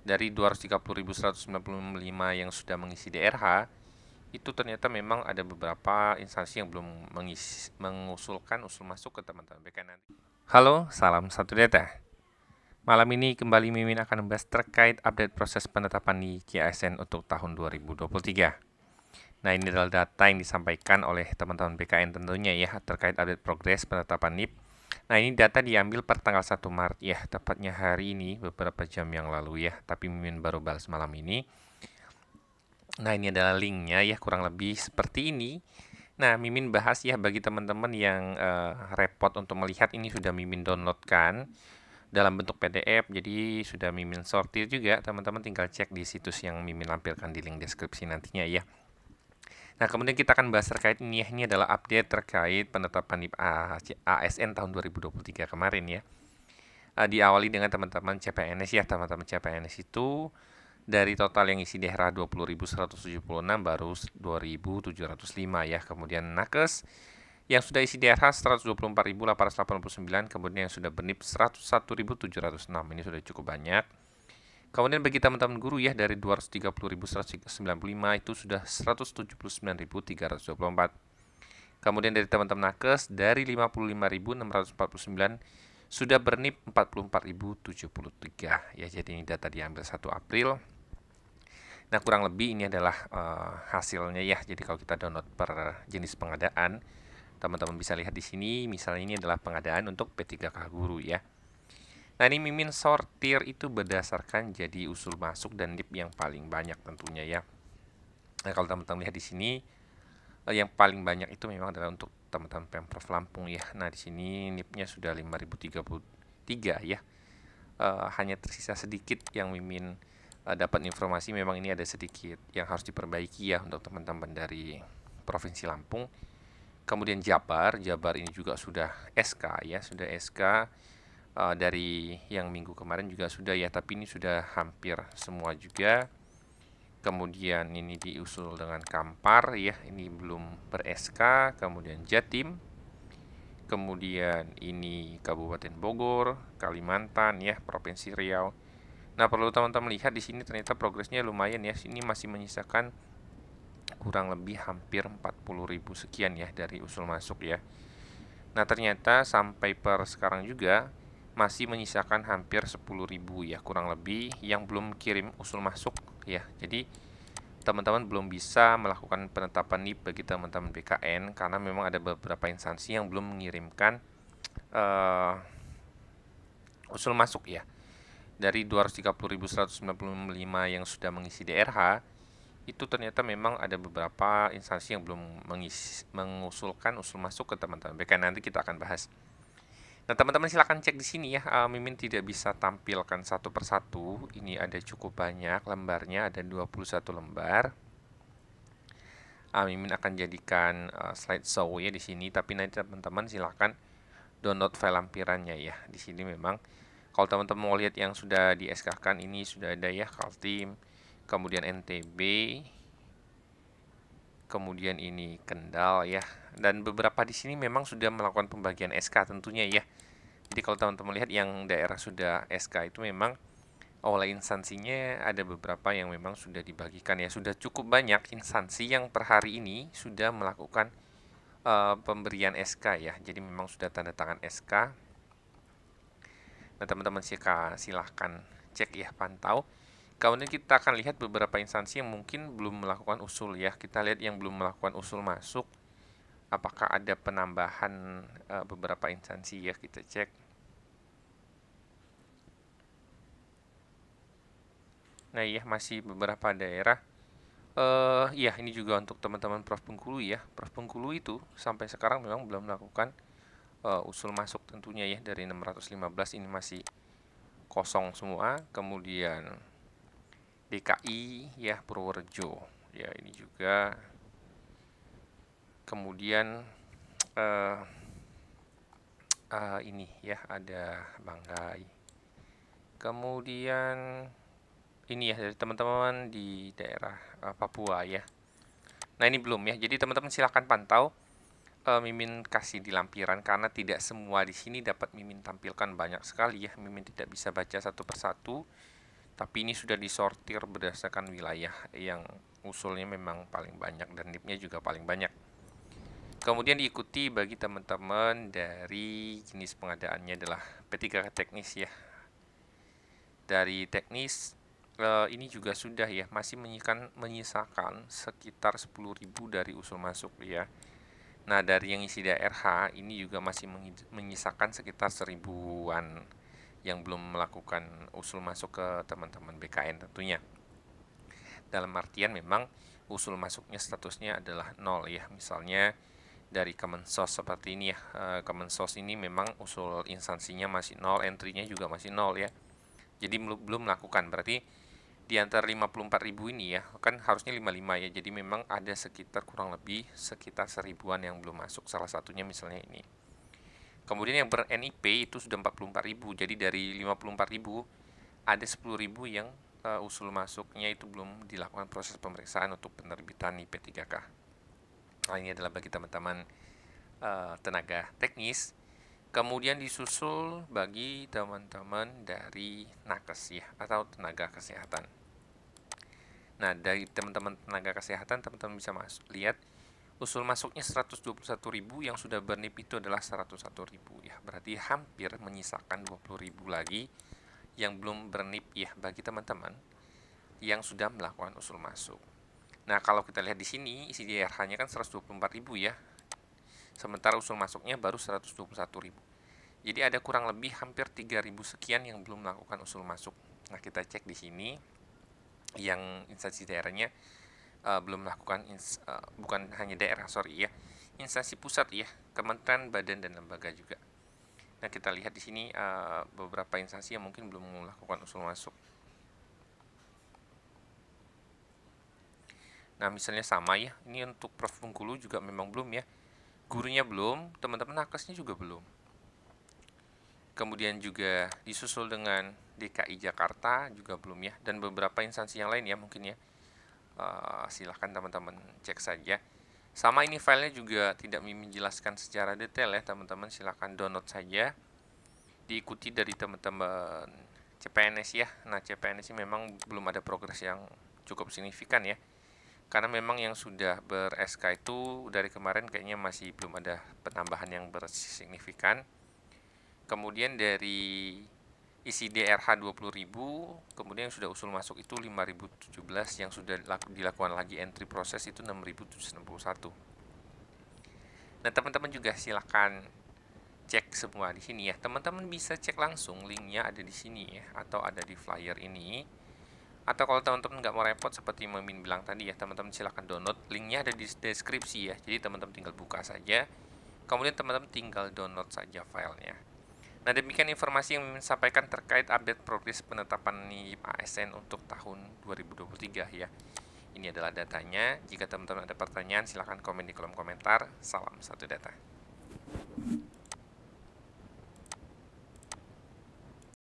dari 230.195 yang sudah mengisi DRH, itu ternyata memang ada beberapa instansi yang belum mengusulkan usul masuk ke teman-teman BK nanti. Halo, salam satu data. Malam ini kembali Mimin akan membahas terkait update proses penetapan NIK ASN untuk tahun 2023. Nah, ini adalah data yang disampaikan oleh teman-teman BKN tentunya ya, terkait update progres penetapan NIP. Nah, ini data diambil per tanggal 1 Maret ya, tepatnya hari ini beberapa jam yang lalu ya, tapi Mimin baru balas malam ini. Nah, ini adalah linknya ya, kurang lebih seperti ini. Nah, Mimin bahas ya bagi teman-teman yang repot untuk melihat, ini sudah Mimin downloadkan dalam bentuk PDF, jadi sudah Mimin sortir juga. Teman-teman tinggal cek di situs yang Mimin lampirkan di link deskripsi nantinya ya. Nah, kemudian kita akan bahas terkait ini ya. Ini adalah update terkait penetapan NIP ASN tahun 2023 kemarin ya. Diawali dengan teman-teman CPNS ya. Teman-teman CPNS itu dari total yang isi daerah 20.176 baru 2.705 ya. Kemudian nakes yang sudah isi daerah 124.889, kemudian yang sudah bernip 101.706. Ini sudah cukup banyak. Kemudian bagi teman-teman guru ya, dari 230.195 itu sudah 179.324. Kemudian dari teman-teman nakes dari 55.649 sudah bernip 44.073 ya. Jadi ini data diambil 1 April. Nah, kurang lebih ini adalah hasilnya ya. Jadi kalau kita download per jenis pengadaan, teman-teman bisa lihat di sini. Misalnya ini adalah pengadaan untuk P3K guru ya. Nah, ini Mimin sortir itu berdasarkan jadi usul masuk dan NIP yang paling banyak tentunya ya. Nah, kalau teman-teman lihat di sini, yang paling banyak itu memang adalah untuk teman-teman Pemprov Lampung ya. Nah, di sini NIP-nya sudah 5.033 ya. Hanya tersisa sedikit yang Mimin dapat informasi, memang ini ada sedikit yang harus diperbaiki ya untuk teman-teman dari Provinsi Lampung. Kemudian Jabar ini juga sudah SK ya, sudah SK. Dari yang minggu kemarin juga sudah ya, tapi ini sudah hampir semua juga. Kemudian ini diusul dengan Kampar ya, ini belum ber SK. Kemudian Jatim, kemudian ini Kabupaten Bogor, Kalimantan ya, Provinsi Riau. Nah, perlu teman-teman lihat di sini ternyata progresnya lumayan ya. Ini masih menyisakan kurang lebih hampir 40.000 sekian ya dari usul masuk ya. Nah, ternyata sampai per sekarang juga masih menyisakan hampir 10.000 ya, kurang lebih, yang belum kirim usul masuk ya. Jadi teman-teman belum bisa melakukan penetapan NIP bagi teman-teman BKN karena memang ada beberapa instansi yang belum mengirimkan usul masuk ya. Dari 230.195 yang sudah mengisi DRH, itu ternyata memang ada beberapa instansi yang belum mengusulkan usul masuk ke teman-teman BKN. Nanti kita akan bahas. Nah, teman-teman silahkan cek di sini ya. Mimin tidak bisa tampilkan satu persatu. Ini ada cukup banyak lembarnya, ada 21 lembar. Mimin akan jadikan slide show ya di sini, tapi nanti teman-teman silahkan download file lampirannya ya. Di sini memang kalau teman-teman mau lihat yang sudah di SK-kan, ini sudah ada ya, Kaltim, kemudian NTB, kemudian ini Kendal ya. Dan beberapa di sini memang sudah melakukan pembagian SK tentunya ya. Jadi kalau teman-teman lihat yang daerah sudah SK itu memang oleh instansinya ada beberapa yang memang sudah dibagikan ya. Sudah cukup banyak instansi yang per hari ini sudah melakukan pemberian SK ya. Jadi memang sudah tanda tangan SK. Nah, teman-teman silahkan cek ya, pantau. Kemudian kita akan lihat beberapa instansi yang mungkin belum melakukan usul ya. Kita lihat yang belum melakukan usul masuk. Apakah ada penambahan beberapa instansi ya, kita cek. Nah, iya masih beberapa daerah. Iya, ini juga untuk teman-teman Prof Bengkulu ya. Prof Bengkulu itu sampai sekarang memang belum melakukan usul masuk tentunya ya. Dari 615 ini masih kosong semua. Kemudian DKI ya, Purworejo ya, ini juga. Kemudian ini ya, ada Banggai. Kemudian ini ya dari teman-teman di daerah Papua ya. Nah, ini belum ya. Jadi teman-teman silahkan pantau. Mimin kasih di lampiran karena tidak semua di sini dapat Mimin tampilkan, banyak sekali ya. Mimin tidak bisa baca satu persatu. Tapi ini sudah disortir berdasarkan wilayah yang usulnya memang paling banyak dan NIP-nya juga paling banyak. Kemudian diikuti bagi teman-teman dari jenis pengadaannya adalah P3K teknis ya. Dari teknis ini juga sudah ya, masih menyisakan sekitar 10.000 dari usul masuk ya. Nah, dari yang isi DRH ini juga masih menyisakan sekitar 1000-an yang belum melakukan usul masuk ke teman-teman BKN tentunya. Dalam artian memang usul masuknya statusnya adalah 0 ya. Misalnya dari Kemensos seperti ini ya. Kemensos ini memang usul instansinya masih 0, entry-nya juga masih 0 ya. Jadi belum melakukan, berarti di antara 54.000 ini ya, kan harusnya 55 ya. Jadi memang ada sekitar kurang lebih sekitar 1000-an yang belum masuk. Salah satunya misalnya ini. Kemudian yang ber-NIP itu sudah 44.000. Jadi dari 54.000 ada 10.000 yang usul masuknya itu belum dilakukan proses pemeriksaan untuk penerbitan IP3K. Nah, ini adalah bagi teman-teman tenaga teknis. Kemudian disusul bagi teman-teman dari nakes ya, atau tenaga kesehatan. Nah, dari teman-teman tenaga kesehatan, teman-teman bisa lihat usul masuknya 121.000, yang sudah bernip itu adalah 101.000 ya. Berarti hampir menyisakan 20.000 lagi yang belum bernip ya bagi teman-teman yang sudah melakukan usul masuk. Nah, kalau kita lihat di sini isi DRH-nya kan 124.000 ya. Sementara usul masuknya baru 121.000. Jadi ada kurang lebih hampir 3.000 sekian yang belum melakukan usul masuk. Nah, kita cek di sini yang instansi daerahnya belum melakukan bukan hanya daerah, sorry ya, instansi pusat ya, kementerian, badan dan lembaga juga. Nah, kita lihat di sini beberapa instansi yang mungkin belum melakukan usul masuk. Nah, misalnya sama ya, ini untuk Prof Bengkulu juga memang belum ya. Gurunya belum, teman-teman nakesnya juga belum. Kemudian juga disusul dengan DKI Jakarta juga belum ya, dan beberapa instansi yang lain ya mungkin ya. Silahkan teman-teman cek saja. Sama, ini filenya juga tidak menjelaskan secara detail ya teman-teman, silahkan download saja. Diikuti dari teman-teman CPNS ya. Nah, CPNS ini memang belum ada progres yang cukup signifikan ya, karena memang yang sudah ber-SK itu dari kemarin kayaknya masih belum ada penambahan yang bersignifikan. Kemudian dari isi DRH 20.000, kemudian yang sudah usul masuk itu 5.017, yang sudah dilakukan lagi entry proses itu 6.761. Nah, teman-teman juga silahkan cek semua di sini ya. Teman-teman bisa cek langsung, linknya ada di sini ya, atau ada di flyer ini. Atau kalau teman-teman nggak mau repot seperti Mimin bilang tadi ya, teman-teman silahkan download, linknya ada di deskripsi ya. Jadi teman-teman tinggal buka saja, kemudian teman-teman tinggal download saja filenya. Nah, demikian informasi yang Mimin sampaikan terkait update progres penetapan NIP ASN untuk tahun 2023 ya. Ini adalah datanya. Jika teman-teman ada pertanyaan, silahkan komen di kolom komentar. Salam satu data.